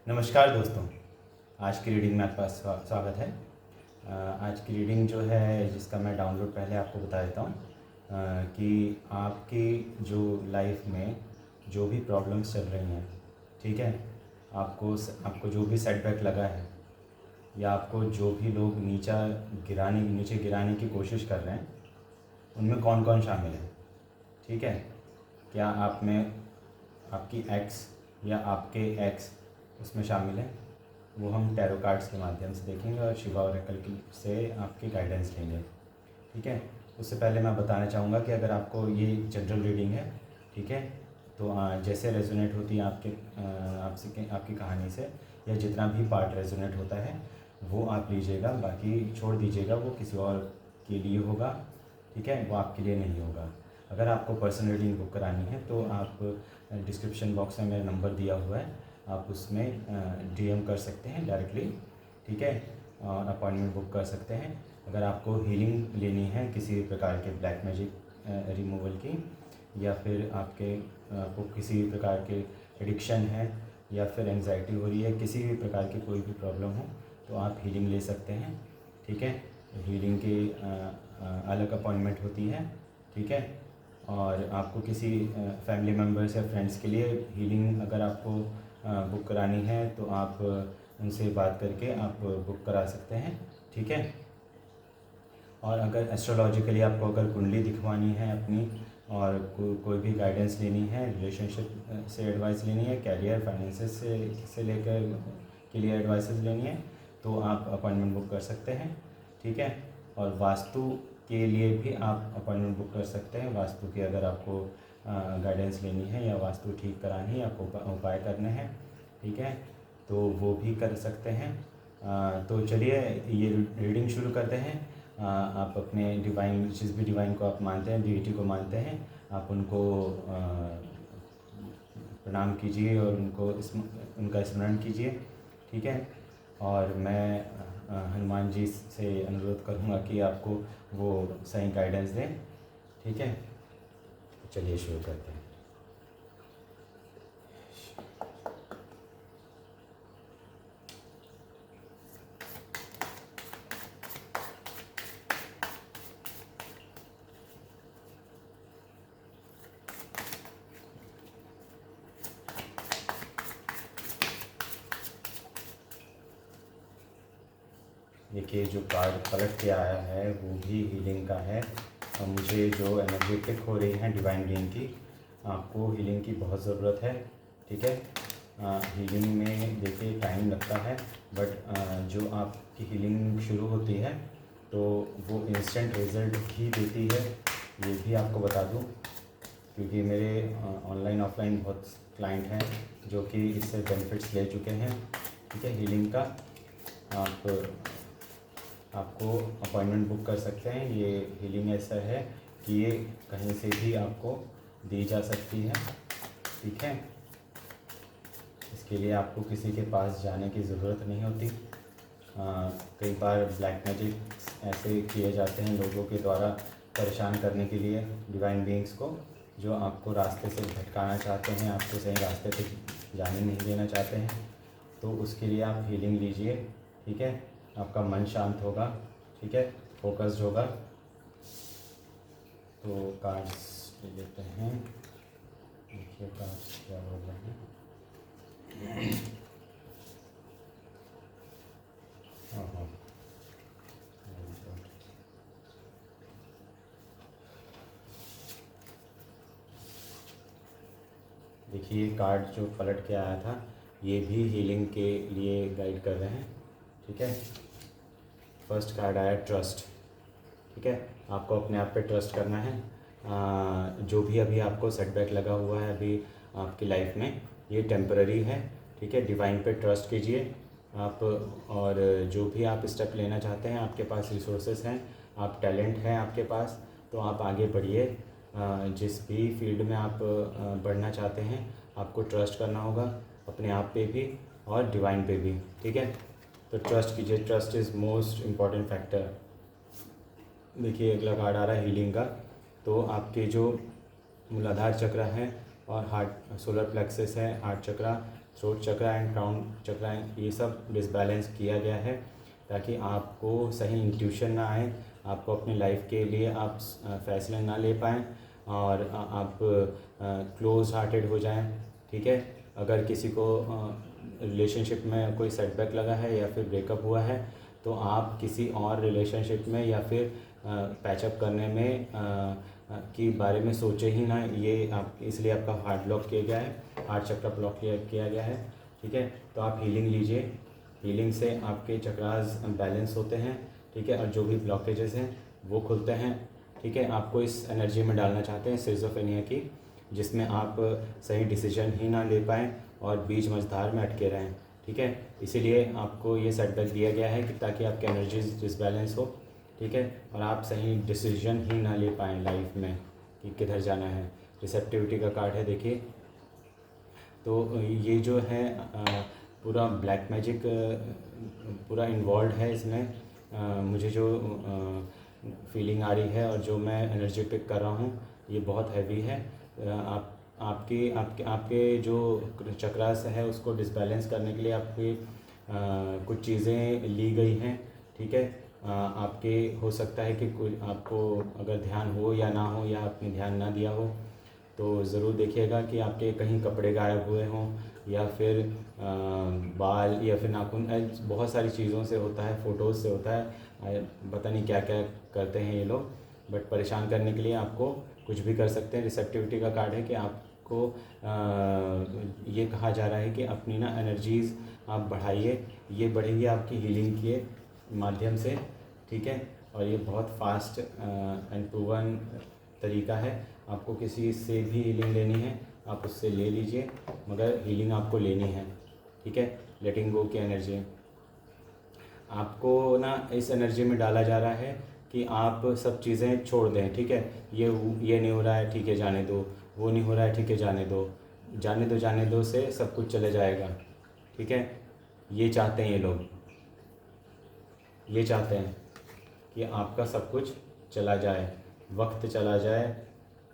नमस्कार दोस्तों, आज की रीडिंग में आपका स्वागत है। आज की रीडिंग जो है जिसका मैं डाउनलोड पहले आपको बता देता हूँ कि आपकी जो लाइफ में जो भी प्रॉब्लम्स चल रही हैं, ठीक है, आपको जो भी सेटबैक लगा है या आपको जो भी लोग नीचे गिराने की कोशिश कर रहे हैं, उनमें कौन कौन शामिल है, ठीक है। क्या आप में आपकी एक्स या आपके एक्स उसमें शामिल है, वो हम टैरो कार्ड्स के माध्यम से देखेंगे और शिवा ओरेकल से आपकी गाइडेंस लेंगे, ठीक है। उससे पहले मैं बताना चाहूँगा कि अगर आपको ये जनरल रीडिंग है, ठीक है, तो जैसे रेजोनेट होती है आपकी कहानी से, या जितना भी पार्ट रेजोनेट होता है वो आप लीजिएगा, बाकी छोड़ दीजिएगा, वो किसी और के लिए होगा, ठीक है, वो आपके लिए नहीं होगा। अगर आपको पर्सनल रीडिंग बुक करानी है तो आप डिस्क्रिप्शन बॉक्स में मेरा नंबर दिया हुआ है, आप उसमें डीएम कर सकते हैं डायरेक्टली, ठीक है, और अपॉइंटमेंट बुक कर सकते हैं। अगर आपको हीलिंग लेनी है किसी भी प्रकार के ब्लैक मैजिक रिमूवल की, या फिर आपको किसी भी प्रकार के एडिक्शन है, या फिर एंजाइटी हो रही है, किसी भी प्रकार की कोई भी प्रॉब्लम हो, तो आप हीलिंग ले सकते हैं, ठीक है। हीलिंग की अलग अपॉइंटमेंट होती है, ठीक है। और आपको किसी फैमिली मेम्बर्स या फ्रेंड्स के लिए हीलिंग अगर आपको बुक करानी है तो आप उनसे बात करके आप बुक करा सकते हैं, ठीक है। और अगर एस्ट्रोलॉजिकली आपको अगर कुंडली दिखवानी है अपनी, और कोई भी गाइडेंस लेनी है, रिलेशनशिप से एडवाइस लेनी है, कैरियर फाइनेंसेस से लेकर के लिए एडवाइसेस लेनी है, तो आप अपॉइंटमेंट बुक कर सकते हैं, ठीक है। और वास्तु के लिए भी आप अपॉइंटमेंट बुक कर सकते हैं। वास्तु की अगर आपको गाइडेंस लेनी है या वास्तु ठीक करानी है, आपको उपाय करने हैं, ठीक है, तो वो भी कर सकते हैं। तो चलिए ये रीडिंग शुरू करते हैं। आप अपने डिवाइन, जिस भी डिवाइन को आप मानते हैं, डिविटी को मानते हैं, आप उनको प्रणाम कीजिए और उनका स्मरण कीजिए, ठीक है। और मैं हनुमान जी से अनुरोध करूँगा कि आपको वो सही गाइडेंस दें, ठीक है। चलिए शुरू करते हैं। देखिए, जो कार्ड पलट के आया है वो भी हीलिंग का है, और मुझे जो एनर्जेटिक हो रही है डिवाइन बीइंग की, आपको हीलिंग की बहुत ज़रूरत है, ठीक है। हीलिंग में देखिए टाइम लगता है, बट जो आपकी हीलिंग शुरू होती है तो वो इंस्टेंट रिज़ल्ट ही देती है, ये भी आपको बता दूं, क्योंकि मेरे ऑनलाइन ऑफलाइन बहुत क्लाइंट हैं जो कि इससे बेनिफिट्स ले चुके हैं, ठीक है। हीलिंग का आपको अपॉइंटमेंट बुक कर सकते हैं। ये हीलिंग ऐसा है कि ये कहीं से भी आपको दी जा सकती है, ठीक है। इसके लिए आपको किसी के पास जाने की ज़रूरत नहीं होती। कई बार ब्लैक मैजिक ऐसे किए जाते हैं लोगों के द्वारा परेशान करने के लिए डिवाइन बीइंग्स को, जो आपको रास्ते से भटकाना चाहते हैं, आपको सही रास्ते पे जाने नहीं देना चाहते हैं। तो उसके लिए आप हीलिंग लीजिए, ठीक है। आपका मन शांत होगा, ठीक है, फोकस्ड होगा। तो कार्ड्स ले लेते हैं, देखिए कार्ड्स क्या बोल रहे हैं। हाँ, देखिए कार्ड जो पलट के आया था ये भी हीलिंग के लिए गाइड कर रहे हैं, ठीक है। फर्स्ट कार्ड आया ट्रस्ट, ठीक है। आपको अपने आप पे ट्रस्ट करना है। जो भी अभी आपको सेटबैक लगा हुआ है अभी आपकी लाइफ में, ये टेम्पररी है, ठीक है। डिवाइन पे ट्रस्ट कीजिए आप, और जो भी आप स्टेप लेना चाहते हैं, आपके पास रिसोर्सेस हैं, आप टैलेंट हैं आपके पास, तो आप आगे बढ़िए। जिस भी फील्ड में आप बढ़ना चाहते हैं, आपको ट्रस्ट करना होगा अपने आप पे भी और डिवाइन पे भी, ठीक है। तो ट्रस्ट कीजिए, trust is most important factor. देखिए अगला कार्ड आ रहा है हीलिंग का। तो आपके जो मूलाधार चक्र है और हार्ट, सोलर प्लेक्सस है, heart chakra, throat chakra and crown chakra, ये सब डिसबैलेंस किया गया है ताकि आपको सही इंट्यूशन ना आए, आपको अपनी लाइफ के लिए आप फैसले ना ले पाएँ और आप क्लोज हार्टेड हो जाएं। ठीक है, अगर किसी को रिलेशनशिप में कोई सेटबैक लगा है या फिर ब्रेकअप हुआ है तो आप किसी और रिलेशनशिप में या फिर पैचअप करने में के बारे में सोचे ही ना, ये आप इसलिए आपका हार्ट ब्लॉक किया गया है, हार्ट चक्र ब्लॉक किया गया है। ठीक है, तो आप हीलिंग लीजिए, हीलिंग से आपके चक्रास बैलेंस होते हैं। ठीक है, और जो भी ब्लॉकेजेस हैं वो खुलते हैं। ठीक है, आपको इस एनर्जी में डालना चाहते हैं सिजोफ्रेनिया की, जिसमें आप सही डिसीजन ही ना ले पाएँ और बीच मझधार में अटके रहें। ठीक है, इसीलिए आपको ये सेटबैक दिया गया है कि ताकि आपकी एनर्जीज डिसबैलेंस हो। ठीक है, और आप सही डिसीजन ही ना ले पाएँ लाइफ में कि किधर जाना है। रिसेप्टिविटी का कार्ड है, देखिए। तो ये जो है पूरा ब्लैक मैजिक पूरा इन्वॉल्व है इसमें। मुझे जो फीलिंग आ रही है और जो मैं एनर्जी पिक कर रहा हूँ ये बहुत हैवी है। आपके आपके आपके जो चक्रास है उसको डिसबैलेंस करने के लिए आपकी कुछ चीज़ें ली गई हैं। ठीक है, आपके हो सकता है कि कोई आपको अगर ध्यान हो या ना हो या आपने ध्यान ना दिया हो तो ज़रूर देखिएगा कि आपके कहीं कपड़े गायब हुए हों या फिर बाल या फिर नाखून, बहुत सारी चीज़ों से होता है, फ़ोटोज़ से होता है, पता नहीं क्या क्या करते हैं ये लोग, बट परेशान करने के लिए आपको कुछ भी कर सकते हैं। रिसेप्टिविटी का कार्ड है कि आपको ये कहा जा रहा है कि अपनी ना एनर्जीज़ आप बढ़ाइए, ये बढ़ेगी आपकी हीलिंग के माध्यम से। ठीक है, और ये बहुत फास्ट एंड प्रूवन तरीका है। आपको किसी से भी हीलिंग लेनी है आप उससे ले लीजिए, मगर हीलिंग आपको लेनी है। ठीक है, लेटिंग गो की एनर्जी आपको ना इस एनर्जी में डाला जा रहा है कि आप सब चीज़ें छोड़ दें। ठीक है, ये नहीं हो रहा है, ठीक है जाने दो, वो नहीं हो रहा है, ठीक है जाने दो, जाने दो से सब कुछ चले जाएगा। ठीक है, ये चाहते हैं ये लोग, ये चाहते हैं कि आपका सब कुछ चला जाए, वक्त चला जाए,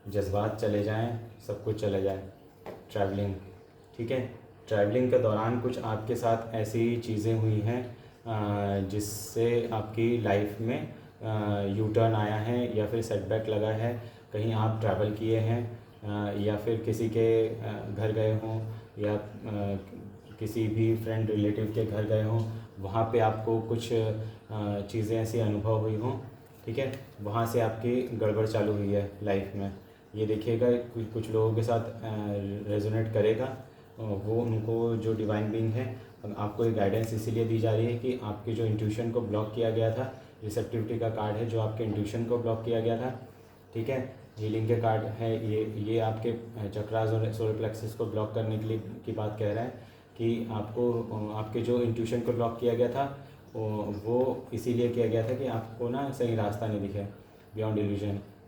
जज्बात चले जाएं, सब कुछ चला जाए। ट्रैवलिंग, ठीक है, ट्रैवलिंग के दौरान कुछ आपके साथ ऐसी चीज़ें हुई हैं जिससे आपकी लाइफ में यू टर्न आया है या फिर सेटबैक लगा है। कहीं आप ट्रैवल किए हैं या फिर किसी के घर गए हों या किसी भी फ्रेंड रिलेटिव के घर गए हों, वहाँ पे आपको कुछ चीज़ें ऐसी अनुभव हुई हों। ठीक है, वहाँ से आपकी गड़बड़ चालू हुई है लाइफ में। ये देखिएगा कुछ लोगों के साथ रेजोनेट करेगा, वो उनको जो डिवाइन बीइंग है आपको एक गाइडेंस इसीलिए दी जा रही है कि आपके जो इंट्यूशन को ब्लॉक किया गया था, रिसेप्टिविटी का कार्ड है जो आपके इंट्यूशन को ब्लॉक किया गया था। ठीक है, हीलिंग के कार्ड है ये आपके चक्रास और सोलर प्लेक्सस को ब्लॉक करने के लिए की बात कह रहा है कि आपको आपके जो इंट्यूशन को ब्लॉक किया गया था वो इसीलिए किया गया था कि आपको ना सही रास्ता नहीं दिखे, बियॉन्ड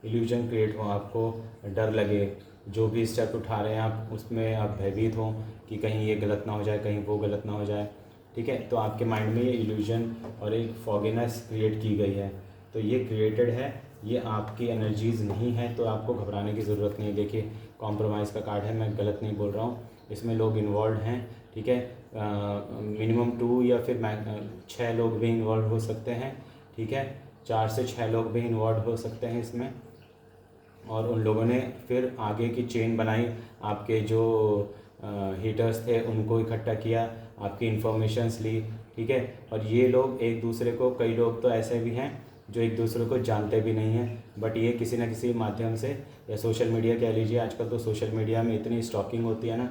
इल्यूजन क्रिएट हो, आपको डर लगे, जो भी स्टेप उठा रहे हैं आप उसमें आप भयभीत हों कि कहीं ये गलत ना हो जाए, कहीं वो गलत ना हो जाए। ठीक है, तो आपके माइंड में ये इल्यूजन और एक फॉगीनेस क्रिएट की गई है, तो ये क्रिएटेड है, ये आपकी एनर्जीज़ नहीं है, तो आपको घबराने की ज़रूरत नहीं है। देखिए कॉम्प्रोमाइज़ का कार्ड है, मैं गलत नहीं बोल रहा हूँ, इसमें लोग इन्वॉल्व हैं। ठीक है, मिनिमम 2 या फिर 6 लोग भी इन्वॉल्व हो सकते हैं। ठीक है, 4 से 6 लोग भी इन्वॉल्व हो सकते हैं इसमें, और उन लोगों ने फिर आगे की चेन बनाई, आपके जो हीटर्स थे उनको इकट्ठा किया, आपकी इन्फॉर्मेशंस ली। ठीक है, और ये लोग एक दूसरे को, कई लोग तो ऐसे भी हैं जो एक दूसरे को जानते भी नहीं हैं, बट ये किसी न किसी माध्यम से या सोशल मीडिया कह लीजिए, आजकल तो सोशल मीडिया में इतनी स्टॉकिंग होती है ना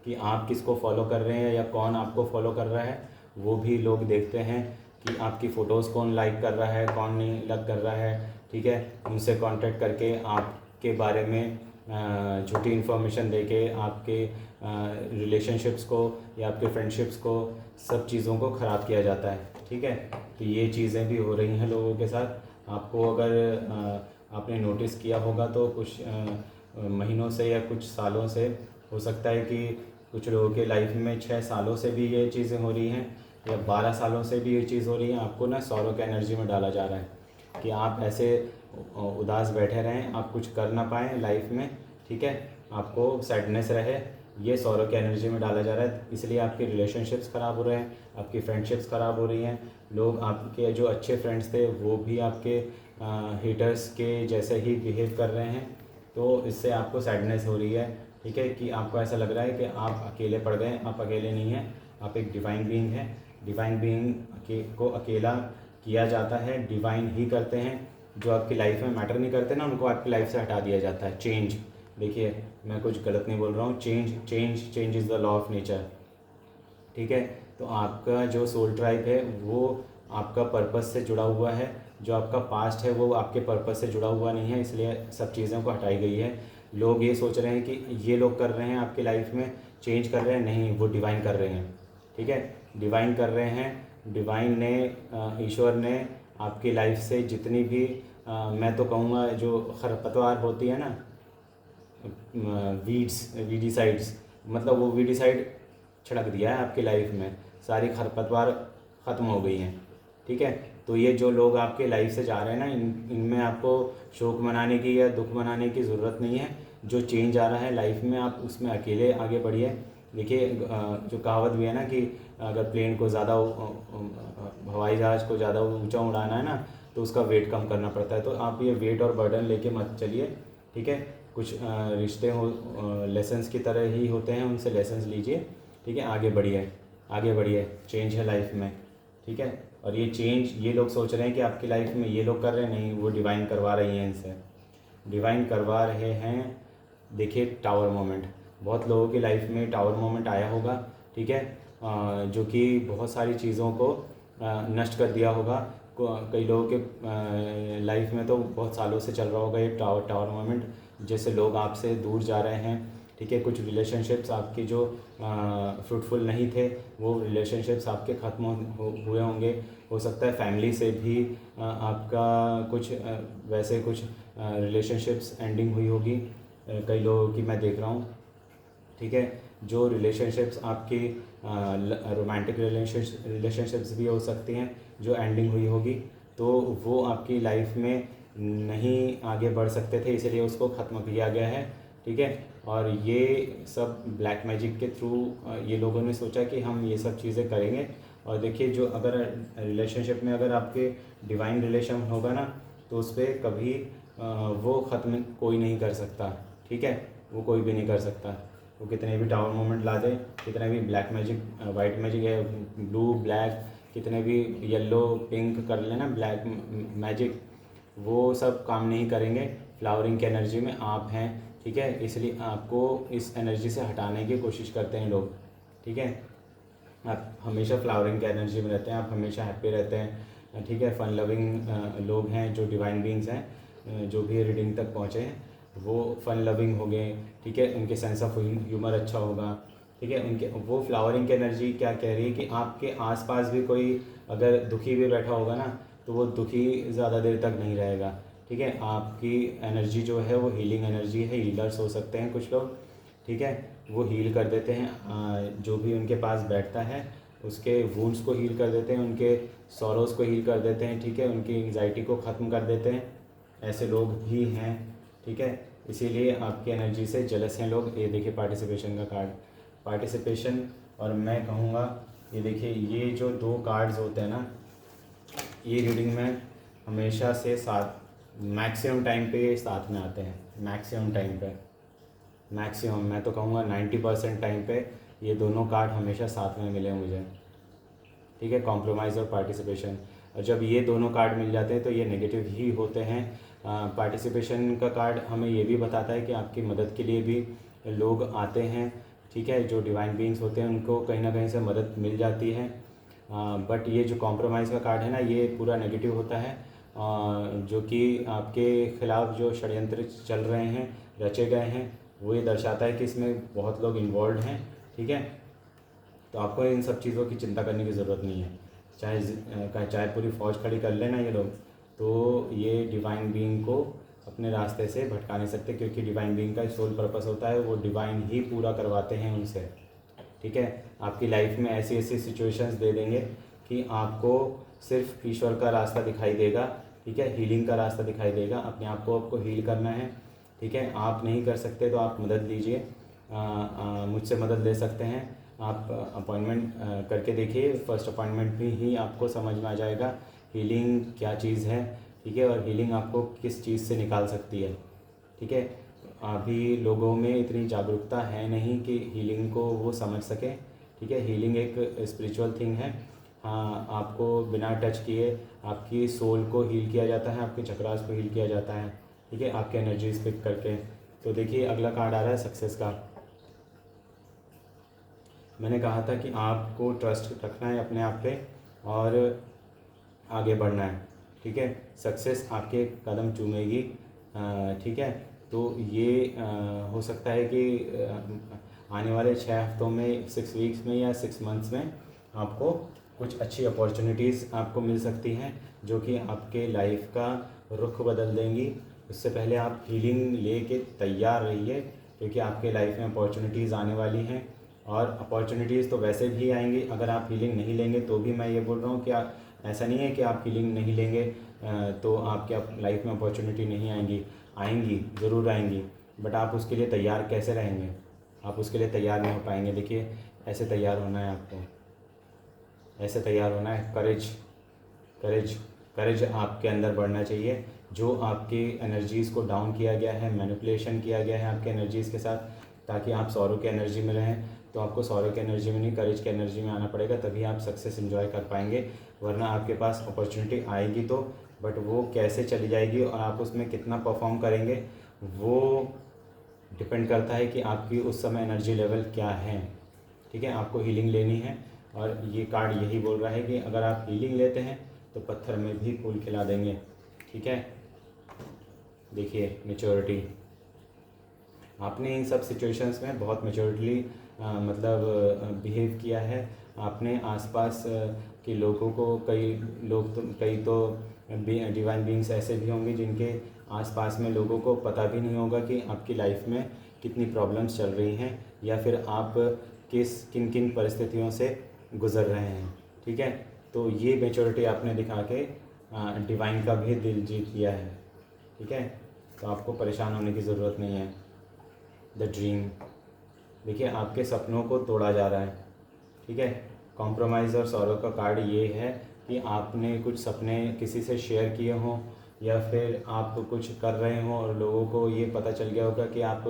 कि आप किसको फॉलो कर रहे हैं या कौन आपको फॉलो कर रहा है वो भी लोग देखते हैं, कि आपकी फ़ोटोज़ कौन लाइक कर रहा है, कौन नहीं लाइक कर रहा है। ठीक है, उनसे कांटेक्ट करके आपके बारे में झूठी इन्फॉर्मेशन देके आपके रिलेशनशिप्स को या आपके फ्रेंडशिप्स को, सब चीज़ों को ख़राब किया जाता है। ठीक है, तो ये चीज़ें भी हो रही हैं लोगों के साथ। आपको अगर आपने नोटिस किया होगा तो कुछ महीनों से या कुछ सालों से हो सकता है कि कुछ लोगों के लाइफ में 6 सालों से भी ये चीज़ें हो रही हैं या 12 सालों से भी ये चीज़ हो रही है। आपको ना सौरों की एनर्जी में डाला जा रहा है कि आप ऐसे उदास बैठे रहें, आप कुछ कर ना पाएँ लाइफ में। ठीक है, आपको सैडनेस रहे, ये सौरों की एनर्जी में डाला जा रहा है, इसलिए आपके रिलेशनशिप्स ख़राब हो रहे हैं, आपकी फ्रेंडशिप्स ख़राब हो रही हैं। लोग आपके जो अच्छे फ्रेंड्स थे वो भी आपके हेटर्स के जैसे ही बिहेव कर रहे हैं। तो इससे आपको सैडनेस हो रही है, ठीक है, कि आपको ऐसा लग रहा है कि आप अकेले पड़ गए। आप अकेले नहीं हैं, आप एक डिवाइन बीइंग हैं। डिवाइन बीइंग को अकेला किया जाता है, डिवाइन ही करते हैं। जो आपकी लाइफ में मैटर नहीं करते ना, उनको आपकी लाइफ से हटा दिया जाता है। चेंज, देखिए मैं कुछ गलत नहीं बोल रहा हूँ, change is the law of nature, ठीक है। तो आपका जो सोल ट्राइब है वो आपका पर्पस से जुड़ा हुआ है, जो आपका पास्ट है वो आपके पर्पस से जुड़ा हुआ नहीं है, इसलिए सब चीज़ों को हटाई गई है। लोग ये सोच रहे हैं कि ये लोग कर रहे हैं आपकी लाइफ में, चेंज कर रहे हैं, नहीं, वो डिवाइन कर रहे हैं, ठीक है, डिवाइन कर रहे हैं। डिवाइन ने, ईश्वर ने आपकी लाइफ से जितनी भी मैं तो कहूँगा जो खरपतवार होती है ना, वीडीसाइड्स, मतलब वो वीडीसाइड छिड़क दिया है आपकी लाइफ में, सारी खरपतवार ख़त्म हो गई हैं, ठीक है। तो ये जो लोग आपके लाइफ से जा रहे हैं ना, इनमें आपको शोक मनाने की या दुख मनाने की ज़रूरत नहीं है। जो चेंज आ रहा है लाइफ में आप उसमें अकेले आगे बढ़िए। देखिए जो कहावत भी है ना कि अगर प्लेन को ज़्यादा, हवाई जहाज़ को ज़्यादा ऊंचा उड़ाना है ना, तो उसका वेट कम करना पड़ता है। तो आप ये वेट और बर्डन लेके मत चलिए, ठीक है। कुछ रिश्ते हो लेसन्स की तरह ही होते हैं, उनसे लेसन्स लीजिए, ठीक है, आगे बढ़िए, आगे बढ़िए। चेंज है लाइफ में, ठीक है। और ये चेंज ये लोग सोच रहे हैं कि आपकी लाइफ में ये लोग कर रहे हैं, नहीं, वो डिवाइन करवा रही हैं, इनसे डिवाइन करवा रहे हैं। देखिए टावर मोमेंट, बहुत लोगों की लाइफ में टावर मोमेंट आया होगा, ठीक है, जो कि बहुत सारी चीज़ों को नष्ट कर दिया होगा। कई लोगों के लाइफ में तो बहुत सालों से चल रहा होगा ये टावर मोमेंट, जैसे लोग आपसे दूर जा रहे हैं, ठीक है। कुछ रिलेशनशिप्स आपके जो फ्रूटफुल नहीं थे, वो रिलेशनशिप्स आपके ख़त्म हुए होंगे। हो सकता है फैमिली से भी आपका कुछ वैसे कुछ रिलेशनशिप्स एंडिंग हुई होगी, कई लोगों की मैं देख रहा हूँ, ठीक है। जो रिलेशनशिप्स आपकी रोमांटिक रिलेशनशिप्स भी हो सकती हैं जो एंडिंग हुई होगी, तो वो आपकी लाइफ में नहीं आगे बढ़ सकते थे, इसलिए उसको ख़त्म किया गया है, ठीक है। और ये सब ब्लैक मैजिक के थ्रू ये लोगों ने सोचा कि हम ये सब चीज़ें करेंगे। और देखिए जो अगर रिलेशनशिप में अगर आपके डिवाइन रिलेशन होगा ना, तो उस पर कभी वो ख़त्म कोई नहीं कर सकता, ठीक है, वो कोई भी नहीं कर सकता। वो कितने भी टावर मोमेंट ला दे, कितने भी ब्लैक मैजिक, वाइट मैजिक है, ब्लू ब्लैक, कितने भी येलो पिंक कर लेना ब्लैक मैजिक, वो सब काम नहीं करेंगे। फ्लावरिंग की एनर्जी में आप हैं, ठीक है, इसलिए आपको इस एनर्जी से हटाने की कोशिश करते हैं लोग, ठीक है। आप हमेशा फ्लावरिंग की एनर्जी में रहते हैं, आप हमेशा हैप्पी रहते हैं, ठीक है। फन लविंग लोग हैं जो डिवाइन बीइंग्स हैं, जो भी रीडिंग तक पहुँचे हैं वो फन लविंग हो गए, ठीक है। उनके सेंस ऑफ ह्यूमर अच्छा होगा, ठीक है। उनके वो फ्लावरिंग की एनर्जी क्या कह रही है कि आपके आसपास भी कोई अगर दुखी भी बैठा होगा ना, तो वो दुखी ज़्यादा देर तक नहीं रहेगा, ठीक है। आपकी एनर्जी जो है वो हीलिंग एनर्जी है, हीलर्स हो सकते हैं कुछ लोग, ठीक है। वो हील कर देते हैं जो भी उनके पास बैठता है, उसके वुंड्स को हील कर देते हैं, उनके सॉरोज़ को हील कर देते हैं, ठीक है, उनकी एंग्जाइटी को ख़त्म कर देते हैं। ऐसे लोग भी हैं, ठीक है। इसीलिए आपकी एनर्जी से जेलस हैं लोग। ये देखिए पार्टिसिपेशन का कार्ड, पार्टिसिपेशन। और मैं कहूँगा ये देखिए ये जो 2 कार्ड्स होते हैं ना, ये रीडिंग में हमेशा से साथ मैक्सिमम टाइम पे ये साथ में आते हैं, मैक्सिमम टाइम पे, मैक्सिमम मैं तो कहूँगा 90% टाइम पे ये दोनों कार्ड हमेशा साथ में मिले मुझे, ठीक है, कॉम्प्रोमाइज़ और पार्टिसिपेशन। और जब ये दोनों कार्ड मिल जाते हैं तो ये नेगेटिव ही होते हैं। पार्टिसिपेशन का कार्ड हमें ये भी बताता है कि आपकी मदद के लिए भी लोग आते हैं, ठीक है। जो डिवाइन बीइंग्स होते हैं उनको कहीं ना कहीं से मदद मिल जाती है। बट ये जो कॉम्प्रोमाइज़ का कार्ड है ना, ये पूरा नेगेटिव होता है, जो कि आपके ख़िलाफ़ जो षड्यंत्र चल रहे हैं, रचे गए हैं, वो ये दर्शाता है कि इसमें बहुत लोग इन्वॉल्व हैं, ठीक है। तो आपको इन सब चीज़ों की चिंता करने की ज़रूरत नहीं है। चाहे पूरी फ़ौज खड़ी कर लेना ये लोग, तो ये डिवाइन बीइंग को अपने रास्ते से भटका नहीं सकते, क्योंकि डिवाइन बीइंग का सोल पर्पस होता है वो डिवाइन ही पूरा करवाते हैं उनसे, ठीक है। आपकी लाइफ में ऐसी ऐसी सिचुएशंस दे देंगे कि आपको सिर्फ ईश्वर का रास्ता दिखाई देगा, ठीक है, हीलिंग का रास्ता दिखाई देगा। अपने आप को आपको हील करना है, ठीक है। आप नहीं कर सकते तो आप मदद लीजिए, मुझसे मदद ले सकते हैं। आप अपॉइंटमेंट करके देखिए। फर्स्ट अपॉइंटमेंट में ही आपको समझ में आ जाएगा हीलिंग क्या चीज़ है, ठीक है, और हीलिंग आपको किस चीज़ से निकाल सकती है, ठीक है। अभी लोगों में इतनी जागरूकता है नहीं कि हीलिंग को वो समझ सकें, ठीक है। हीलिंग एक स्पिरिचुअल थिंग है। हाँ, आपको बिना टच किए आपकी सोल को हील किया जाता है, आपके चक्रास को हील किया जाता है, ठीक है, आपके एनर्जीज पिक करके। तो देखिए अगला कार्ड आ रहा है सक्सेस का। मैंने कहा था कि आपको ट्रस्ट रखना है अपने आप पे और आगे बढ़ना है, ठीक है। सक्सेस आपके कदम चूमेगी, ठीक है। तो ये हो सकता है कि आने वाले 6 हफ्तों में, 6 वीक्स में या 6 मंथ्स में आपको कुछ अच्छी अपॉर्चुनिटीज़ आपको मिल सकती हैं जो कि आपके लाइफ का रुख बदल देंगी। उससे पहले आप हीलिंग लेके तैयार रहिए क्योंकि आपके लाइफ में अपॉर्चुनिटीज़ आने वाली हैं। और अपॉर्चुनिटीज़ तो वैसे भी आएंगी, अगर आप हीलिंग नहीं लेंगे तो भी मैं ये बोल रहा हूँ कि ऐसा नहीं है कि आप हीलिंग नहीं लेंगे तो आपके लाइफ में अपॉर्चुनिटी नहीं आएंगी, आएंगी ज़रूर आएंगी, बट आप उसके लिए तैयार कैसे रहेंगे? आप उसके लिए तैयार नहीं हो पाएंगे। देखिए ऐसे तैयार होना है आपको, ऐसे तैयार होना है। करेज करेज करेज आपके अंदर बढ़ना चाहिए। जो आपकी एनर्जीज़ को डाउन किया गया है, मैनिपुलेशन किया गया है आपके एनर्जीज़ के साथ ताकि आप सौरों की एनर्जी में रहें, तो आपको सौरों की एनर्जी में नहीं, करेज की एनर्जी में आना पड़ेगा, तभी आप सक्सेस एंजॉय कर पाएंगे। वरना आपके पास अपॉर्चुनिटी आएगी तो, बट वो कैसे चली जाएगी और आप उसमें कितना परफॉर्म करेंगे वो डिपेंड करता है कि आपकी उस समय एनर्जी लेवल क्या है, ठीक है। आपको हीलिंग लेनी है और ये कार्ड यही बोल रहा है कि अगर आप हीलिंग लेते हैं तो पत्थर में भी फूल खिला देंगे, ठीक है। देखिए मैच्योरिटी, आपने इन सब सिचुएशंस में बहुत मैच्योरिटली मतलब बिहेव किया है। आपने आसपास के लोगों को, कई तो डिवाइन बीइंग्स ऐसे भी होंगे जिनके आसपास में लोगों को पता भी नहीं होगा कि आपकी लाइफ में कितनी प्रॉब्लम्स चल रही हैं या फिर आप किन किन परिस्थितियों से गुज़र रहे हैं, ठीक है। तो ये मैच्योरिटी आपने दिखा के डिवाइन का भी दिल जीत लिया है, ठीक है। तो आपको परेशान होने की ज़रूरत नहीं है। द ड्रीम, देखिए आपके सपनों को तोड़ा जा रहा है, ठीक है। कॉम्प्रोमाइज़ और सॉरो का कार्ड ये है कि आपने कुछ सपने किसी से शेयर किए हों या फिर आप कुछ कर रहे हों और लोगों को ये पता चल गया होगा कि आप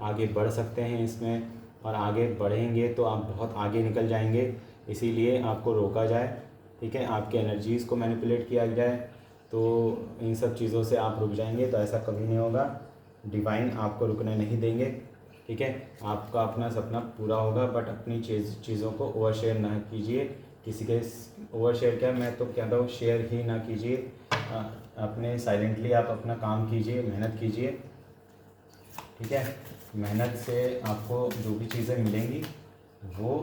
आगे बढ़ सकते हैं इसमें, और आगे बढ़ेंगे तो आप बहुत आगे निकल जाएंगे, इसीलिए आपको रोका जाए, ठीक है। आपके एनर्जीज़ को मैनिपुलेट किया जाए तो इन सब चीज़ों से आप रुक जाएंगे, तो ऐसा कभी नहीं होगा। डिवाइन आपको रुकने नहीं देंगे, ठीक है। आपका अपना सपना पूरा होगा, बट अपनी चीज़ों को ओवर शेयर ना कीजिए। किसी के ओवर शेयर क्या, मैं तो कहता हूँ शेयर ही ना कीजिए। अपने साइलेंटली आप अपना काम कीजिए, मेहनत कीजिए, ठीक है। मेहनत से आपको जो भी चीज़ें मिलेंगी वो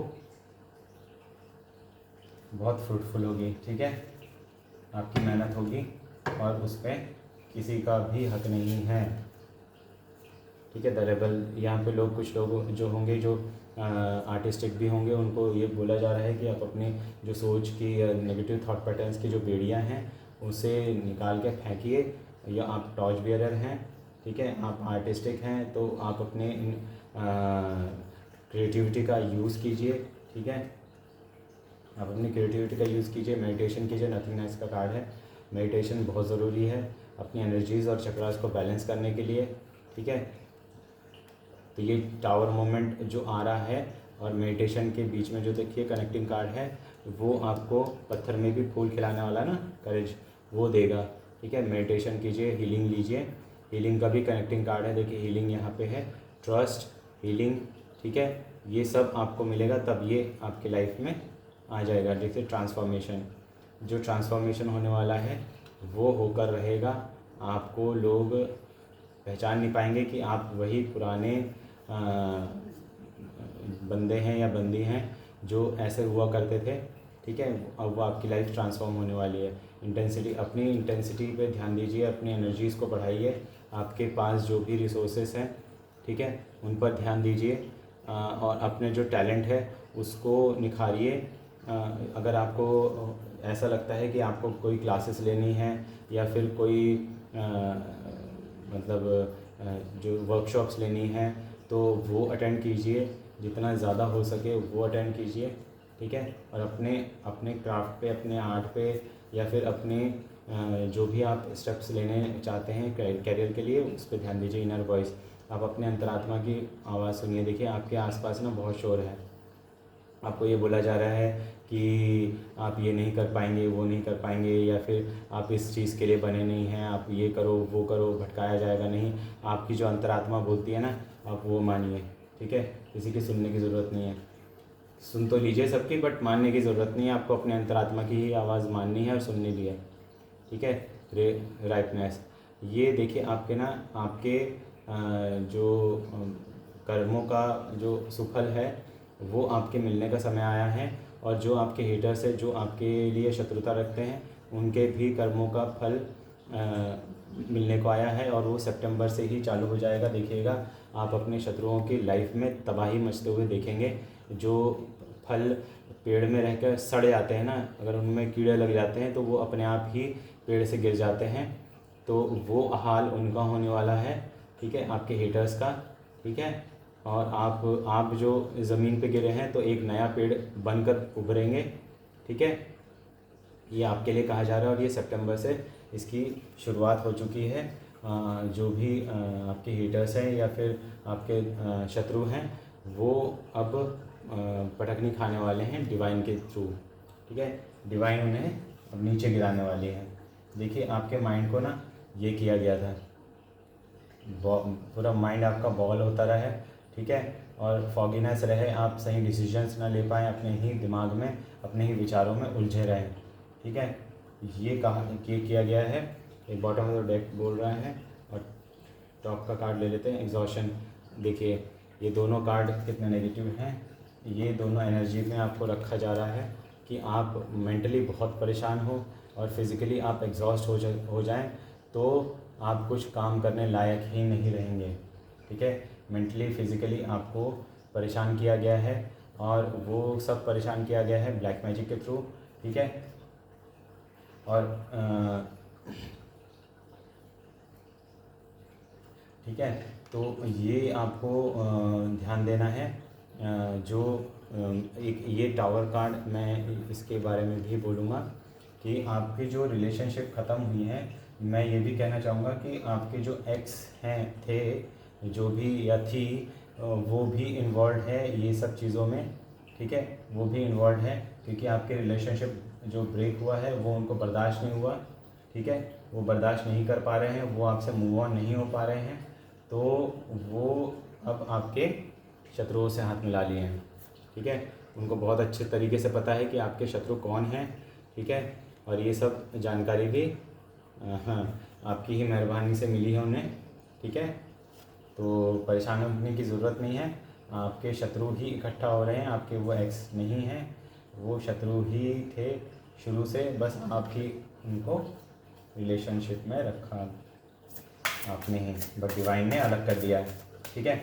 बहुत फ्रूटफुल होगी, ठीक है। आपकी मेहनत होगी और उस पर किसी का भी हक नहीं है, ठीक है। द रेबल, यहाँ पे लोग, कुछ लोग जो होंगे जो आर्टिस्टिक भी होंगे, उनको ये बोला जा रहा है कि आप अपनी जो सोच की या नेगेटिव थॉट पैटर्न्स की जो बेड़ियाँ हैं उसे निकाल के फेंकिए। या आप टॉर्च बियरर हैं, ठीक है, आप आर्टिस्टिक हैं तो आप अपने क्रिएटिविटी का यूज़ कीजिए, ठीक है। आप अपनी क्रिएटिविटी का यूज़ कीजिए, मेडिटेशन कीजिए। नथिंगनेस का कार्ड है, मेडिटेशन बहुत ज़रूरी है अपनी एनर्जीज़ और चक्रास को बैलेंस करने के लिए, ठीक है। तो ये टावर मोमेंट जो आ रहा है और मेडिटेशन के बीच में जो देखिए कनेक्टिंग कार्ड है, वो आपको पत्थर में भी फूल खिलाने वाला ना करेज वो देगा, ठीक है। मेडिटेशन कीजिए, हीलिंग लीजिए। हीलिंग का भी कनेक्टिंग कार्ड है, देखिए हीलिंग यहाँ पे है, ट्रस्ट, हीलिंग, ठीक है। ये सब आपको मिलेगा तब ये आपकी लाइफ में आ जाएगा। देखिए ट्रांसफॉर्मेशन, जो ट्रांसफॉर्मेशन होने वाला है वो होकर रहेगा। आपको लोग पहचान नहीं पाएंगे कि आप वही पुराने बंदे हैं या बंदी हैं जो ऐसे हुआ करते थे, ठीक है। अब वो आपकी लाइफ ट्रांसफॉर्म होने वाली है। इंटेंसिटी, अपनी इंटेंसिटी पे ध्यान दीजिए, अपनी एनर्जीज़ को बढ़ाइए। आपके पास जो भी रिसोर्सेस हैं, ठीक है, उन पर ध्यान दीजिए और अपने जो टैलेंट है उसको निखारिए। अगर आपको ऐसा लगता है कि आपको कोई क्लासेस लेनी है या फिर कोई मतलब जो वर्कशॉप्स लेनी है, तो तो वो अटेंड कीजिए, जितना ज़्यादा हो सके वो अटेंड कीजिए, ठीक है। और अपने अपने क्राफ्ट पे, अपने आर्ट पे, या फिर अपने जो भी आप स्टेप्स लेने चाहते हैं कैरियर के लिए, उस पर ध्यान दीजिए। इनर वॉइस, आप अपने अंतरात्मा की आवाज़ सुनिए। देखिए आपके आसपास ना बहुत शोर है, आपको ये बोला जा रहा है कि आप ये नहीं कर पाएंगे, वो नहीं कर पाएंगे, या फिर आप इस चीज़ के लिए बने नहीं हैं, आप ये करो वो करो, भटकाया जाएगा नहीं। आपकी जो अंतरात्मा बोलती है ना, आप वो मानिए, ठीक है। किसी की सुनने की ज़रूरत नहीं है, सुन तो लीजिए सबकी, बट मानने की ज़रूरत नहीं है। आपको अपने अंतरात्मा की ही आवाज़ माननी है और सुननी भी है, ठीक है। राइटनेस, ये देखिए आपके ना, आपके जो कर्मों का जो सुफल है वो आपके मिलने का समय आया है। और जो आपके हेटर्स है, जो आपके लिए शत्रुता रखते हैं, उनके भी कर्मों का फल मिलने को आया है, और वो सितंबर से ही चालू हो जाएगा। देखिएगा आप अपने शत्रुओं की लाइफ में तबाही मचते हुए देखेंगे। जो फल पेड़ में रहकर सड़ जाते हैं ना, अगर उनमें कीड़े लग जाते हैं तो वो अपने आप ही पेड़ से गिर जाते हैं, तो वो हाल उनका होने वाला है, ठीक है, आपके हेटर्स का, ठीक है। और आप जो ज़मीन पे गिरे हैं तो एक नया पेड़ बनकर उभरेंगे, ठीक है। ये आपके लिए कहा जा रहा है, और ये सितंबर से इसकी शुरुआत हो चुकी है। जो भी आपके हेटर्स हैं या फिर आपके शत्रु हैं, वो अब पटकनी खाने वाले हैं डिवाइन के थ्रू, ठीक है। डिवाइन उन्हें अब नीचे गिराने वाली है। देखिए आपके माइंड को ना ये किया गया था, पूरा माइंड आपका बॉल होता रहा है, ठीक है। और फॉगीनेस रहे, आप सही डिसीजंस ना ले पाएँ, अपने ही दिमाग में, अपने ही विचारों में उलझे रहें, ठीक है। ये किया गया है। एक बॉटम ऑफ द डेक बोल रहा है, और टॉप का कार्ड ले लेते हैं, एग्जॉशन। देखिए ये दोनों कार्ड कितने नेगेटिव हैं। ये दोनों एनर्जी में आपको रखा जा रहा है कि आप मेंटली बहुत परेशान हो और फिज़िकली आप एग्जॉस्ट हो जाएं, तो आप कुछ काम करने लायक ही नहीं रहेंगे, ठीक है। मेंटली फिज़िकली आपको परेशान किया गया है, और वो सब परेशान किया गया है ब्लैक मैजिक के थ्रू, ठीक है। और ठीक है, तो ये आपको ध्यान देना है। जो एक ये टावर कार्ड, मैं इसके बारे में भी बोलूँगा कि आपकी जो रिलेशनशिप ख़त्म हुई है, मैं ये भी कहना चाहूँगा कि आपके जो एक्स हैं, थे जो भी या थी, वो भी इन्वॉल्व है ये सब चीज़ों में, ठीक है। वो भी इन्वॉल्व है, क्योंकि आपके रिलेशनशिप जो ब्रेक हुआ है वो उनको बर्दाश्त नहीं हुआ, ठीक है। वो बर्दाश्त नहीं कर पा रहे हैं, वो आपसे मूव ऑन नहीं हो पा रहे हैं, तो वो अब आपके शत्रुओं से हाथ मिला लिए हैं, ठीक है। उनको बहुत अच्छे तरीके से पता है कि आपके शत्रु कौन हैं, ठीक है। और ये सब जानकारी भी हाँ आपकी ही मेहरबानी से मिली है उन्हें, ठीक है। तो परेशान होने की ज़रूरत नहीं है, आपके शत्रु ही इकट्ठा हो रहे हैं, आपके वो एक्स नहीं हैं, वो शत्रु ही थे शुरू से, बस आप ही उनको रिलेशनशिप में रखा आपने ही, बट डिवाइन ने अलग कर दिया है, ठीक है।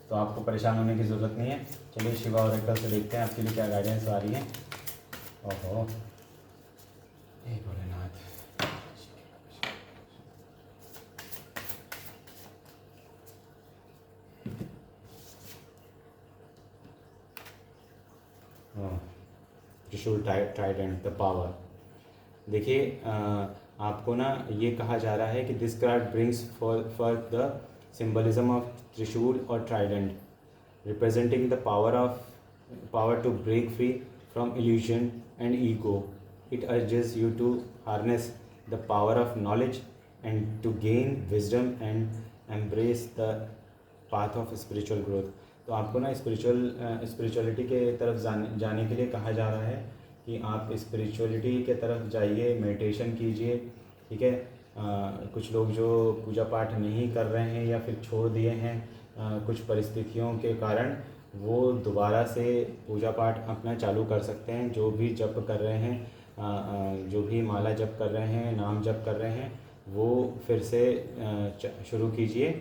तो आपको परेशान होने की ज़रूरत नहीं है। चलिए शिवा ऑरेकल से देखते हैं आपके लिए क्या गाइडेंस आ रही है। ओहो, हे भोलेनाथ। त्रिशूल ट्राइडेंट, द पावर। देखिए आपको ना ये कहा जा रहा है कि this card brings for the symbolism of trishul और trident, representing the power to break free from illusion and ego. It urges you to harness the power of knowledge and to gain wisdom and embrace the path of spiritual growth. तो आपको ना spirituality के तरफ जाने के लिए कहा जा रहा है कि आप स्पिरिचुअलिटी के तरफ जाइए, मेडिटेशन कीजिए, ठीक है। कुछ लोग जो पूजा पाठ नहीं कर रहे हैं या फिर छोड़ दिए हैं कुछ परिस्थितियों के कारण, वो दोबारा से पूजा पाठ अपना चालू कर सकते हैं। जो भी जप कर रहे हैं, जो भी माला जप कर रहे हैं, नाम जप कर रहे हैं, वो फिर से शुरू कीजिए,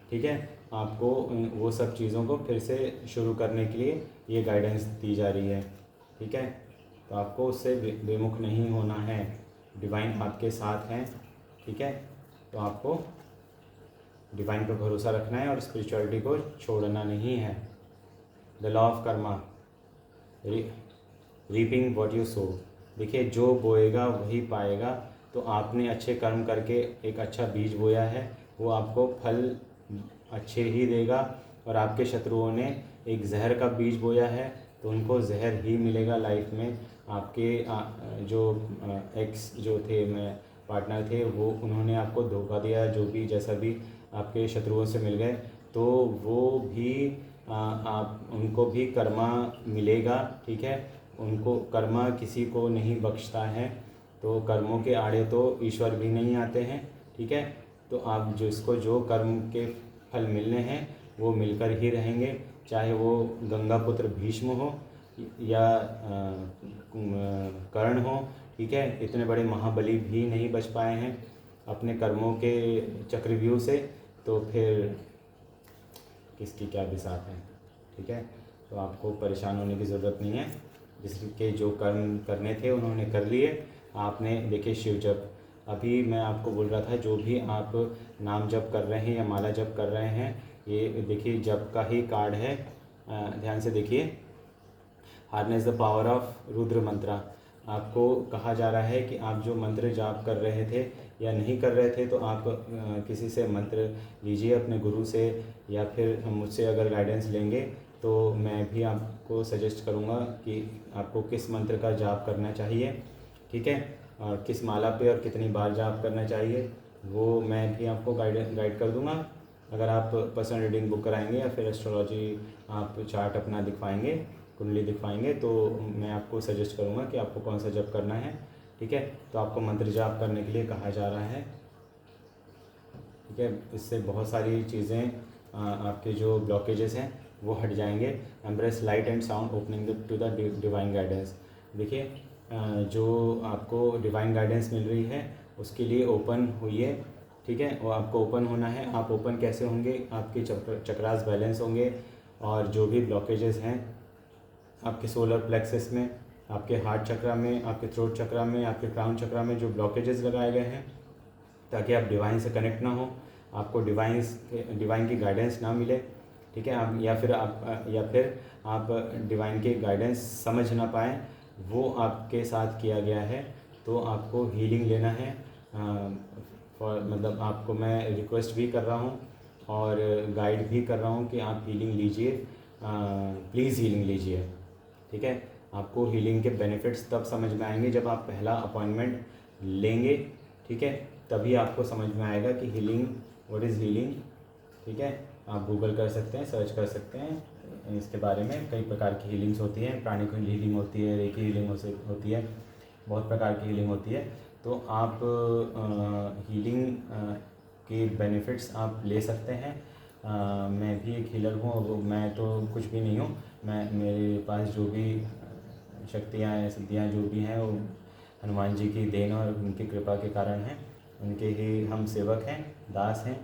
ठीक है। आपको वो सब चीज़ों को फिर से शुरू करने के लिए ये गाइडेंस दी जा रही है, ठीक है। तो आपको उससे बेमुख नहीं होना है, डिवाइन आपके साथ हैं, ठीक है। तो आपको डिवाइन पर भरोसा रखना है और स्पिरिचुअलिटी को छोड़ना नहीं है। The law of Karma, reaping what you so. देखिए, जो बोएगा वही पाएगा। तो आपने अच्छे कर्म करके एक अच्छा बीज बोया है, वो आपको फल अच्छे ही देगा। और आपके शत्रुओं ने एक जहर का बीज बोया है, तो उनको जहर ही मिलेगा लाइफ में। आपके जो एक्स जो थे, मैं पार्टनर थे, वो उन्होंने आपको धोखा दिया, जो भी जैसा भी आपके शत्रुओं से मिल गए, तो वो भी आप उनको भी कर्मा मिलेगा। ठीक है, उनको कर्मा किसी को नहीं बख्शता है, तो कर्मों के आड़े तो ईश्वर भी नहीं आते हैं। ठीक है, तो आप जिसको जो कर्म के फल मिलने हैं वो मिलकर ही रहेंगे, चाहे वो गंगा पुत्र भीष्म हो या कर्ण हो। ठीक है, इतने बड़े महाबली भी नहीं बच पाए हैं अपने कर्मों के चक्रव्यूह से, तो फिर किसकी क्या बिसात है। ठीक है, तो आपको परेशान होने की ज़रूरत नहीं है। जिसके जो कर्म करने थे उन्होंने कर लिए। आपने देखिए, शिव जप, अभी मैं आपको बोल रहा था, जो भी आप नाम जप कर रहे हैं या माला जप कर रहे हैं, ये देखिए जप का ही कार्ड है। ध्यान से देखिए, harness the power of Rudra mantra. आपको कहा जा रहा है कि आप जो मंत्र जाप कर रहे थे या नहीं कर रहे थे, तो आप किसी से मंत्र लीजिए, अपने गुरु से, या फिर मुझसे अगर गाइडेंस लेंगे तो मैं भी आपको सजेस्ट करूँगा कि आपको किस मंत्र का जाप करना चाहिए। ठीक है, और किस माला पे और कितनी बार जाप करना चाहिए, वो मैं भी आपको गाइड कर दूँगा। अगर आप पर्सनल रीडिंग बुक कराएंगे या फिर एस्ट्रोलॉजी आप चार्ट अपना दिखवाएंगे, कुंडली दिखवाएंगे, तो मैं आपको सजेस्ट करूँगा कि आपको कौन सा जप करना है। ठीक है, तो आपको मंत्र जाप करने के लिए कहा जा रहा है। ठीक है, इससे बहुत सारी चीज़ें, आपके जो ब्लॉकेजेस हैं वो हट जाएंगे। Embrace light and sound opening to the divine guidance. देखिए, जो आपको डिवाइन गाइडेंस मिल रही है उसके लिए ओपन हुई। ठीक है, और आपको ओपन होना है। आप ओपन कैसे होंगे? आपके चक्रास बैलेंस होंगे, और जो भी ब्लॉकेजेस हैं आपके सोलर प्लेक्सस में, आपके हार्ट चक्रा में, आपके थ्रोट चक्रा में, आपके क्राउन चक्रा में जो ब्लॉकेजेस लगाए गए हैं, ताकि आप डिवाइन से कनेक्ट ना हो, आपको डिवाइन की गाइडेंस ना मिले। ठीक है, आप या फिर आप डिवाइन के गाइडेंस समझ ना पाएँ, वो आपके साथ किया गया है। तो आपको हीलिंग लेना है। मतलब आपको मैं रिक्वेस्ट भी कर रहा हूँ और गाइड भी कर रहा हूँ कि आप हीलिंग लीजिए, प्लीज़ हीलिंग लीजिए। ठीक है, आपको हीलिंग के बेनिफिट्स तब समझ में आएंगे जब आप पहला अपॉइंटमेंट लेंगे। ठीक है, तभी आपको समझ में आएगा कि हीलिंग, व्हाट इज़ हीलिंग। ठीक है, आप गूगल कर सकते हैं, सर्च कर सकते हैं इसके बारे में। कई प्रकार की हीलिंग्स होती हैं, प्राणिक हीलिंग होती है, रेकी हीलिंग होती है, बहुत प्रकार की हीलिंग होती है। तो आप हीलिंग के बेनिफिट्स आप ले सकते हैं। मैं भी एक हीलर हूँ, और मैं तो कुछ भी नहीं हूँ। मेरे पास जो भी शक्तियाँ हैं, सिद्धियाँ जो भी हैं, वो हनुमान जी की देन और उनकी कृपा के कारण हैं। उनके ही हम सेवक हैं, दास हैं।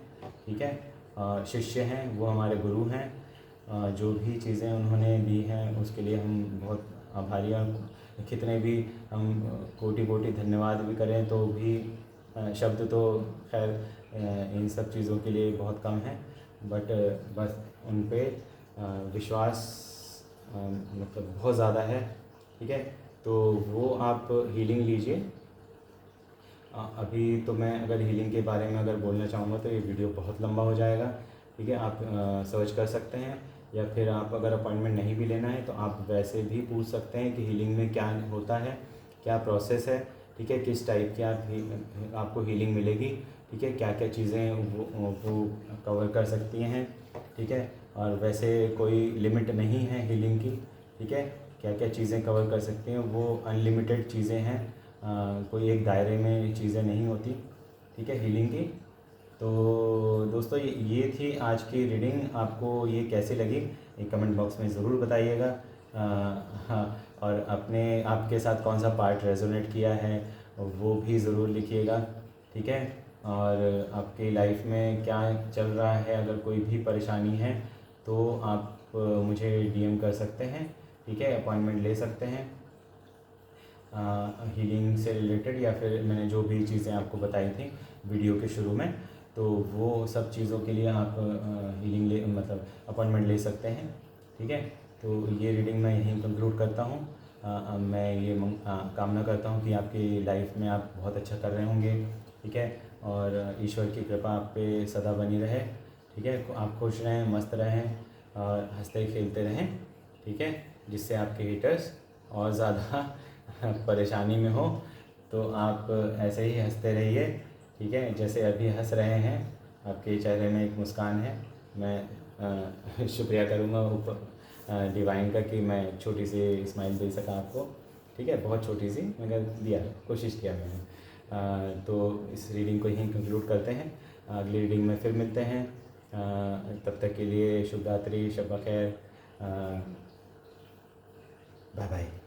ठीक है, शिष्य हैं, वो हमारे गुरु हैं। जो भी चीज़ें उन्होंने दी हैं उसके लिए हम बहुत आभारी हैं। कितने भी हम कोटि कोटि धन्यवाद भी करें तो भी शब्द तो खैर इन सब चीज़ों के लिए बहुत कम है। बट बस उन पे विश्वास मतलब बहुत ज़्यादा है। ठीक है, तो वो आप हीलिंग लीजिए। अभी तो मैं अगर हीलिंग के बारे में अगर बोलना चाहूँगा तो ये वीडियो बहुत लंबा हो जाएगा। ठीक है, आप सर्च कर सकते हैं, या फिर आप अगर अपॉइंटमेंट नहीं भी लेना है तो आप वैसे भी पूछ सकते हैं कि हीलिंग में क्या होता है, क्या प्रोसेस है। ठीक है, किस टाइप की आपको हीलिंग मिलेगी। ठीक है, क्या क्या चीज़ें वो कवर कर सकती हैं। ठीक है, और वैसे कोई लिमिट नहीं है हीलिंग की। ठीक है, क्या क्या चीज़ें कवर कर सकती हैं, वो अनलिमिटेड चीज़ें हैं। कोई एक दायरे में चीज़ें नहीं होती। ठीक है, हीलिंग की। तो दोस्तों, ये थी आज की रीडिंग। आपको ये कैसी लगी एक कमेंट बॉक्स में ज़रूर बताइएगा। हाँ, और आपके साथ कौन सा पार्ट रेजोनेट किया है वो भी ज़रूर लिखिएगा। ठीक है, और आपकी लाइफ में क्या चल रहा है, अगर कोई भी परेशानी है तो आप मुझे डीएम कर सकते हैं। ठीक है, अपॉइंटमेंट ले सकते हैं हीलिंग से रिलेटेड, या फिर मैंने जो भी चीज़ें आपको बताई थी वीडियो के शुरू में। तो वो सब चीज़ों के लिए आप हीलिंग ले मतलब अपॉइंटमेंट ले सकते हैं। ठीक है, तो ये रीडिंग मैं यहीं कंक्लूड करता हूँ। मैं ये कामना करता हूँ कि आपकी लाइफ में आप बहुत अच्छा कर रहे होंगे। ठीक है, और ईश्वर की कृपा आप पे सदा बनी रहे। ठीक है, आप खुश रहें, मस्त रहें और हंसते खेलते रहें। ठीक है, जिससे आपके हिटर्स और ज़्यादा परेशानी में हो, तो आप ऐसे ही हंसते रहिए। ठीक है, जैसे अभी हंस रहे हैं, आपके चेहरे में एक मुस्कान है। मैं शुक्रिया करूँगा ऊपर डिवाइन का कि मैं छोटी सी स्माइल दे सका आपको। ठीक है, बहुत छोटी सी मगर दिया, कोशिश किया मैंने। तो इस रीडिंग को यहीं कंक्लूड करते हैं। अगली रीडिंग में फिर मिलते हैं। तब तक के लिए शुभ रात्रि, शब बखैर, बाय बाय।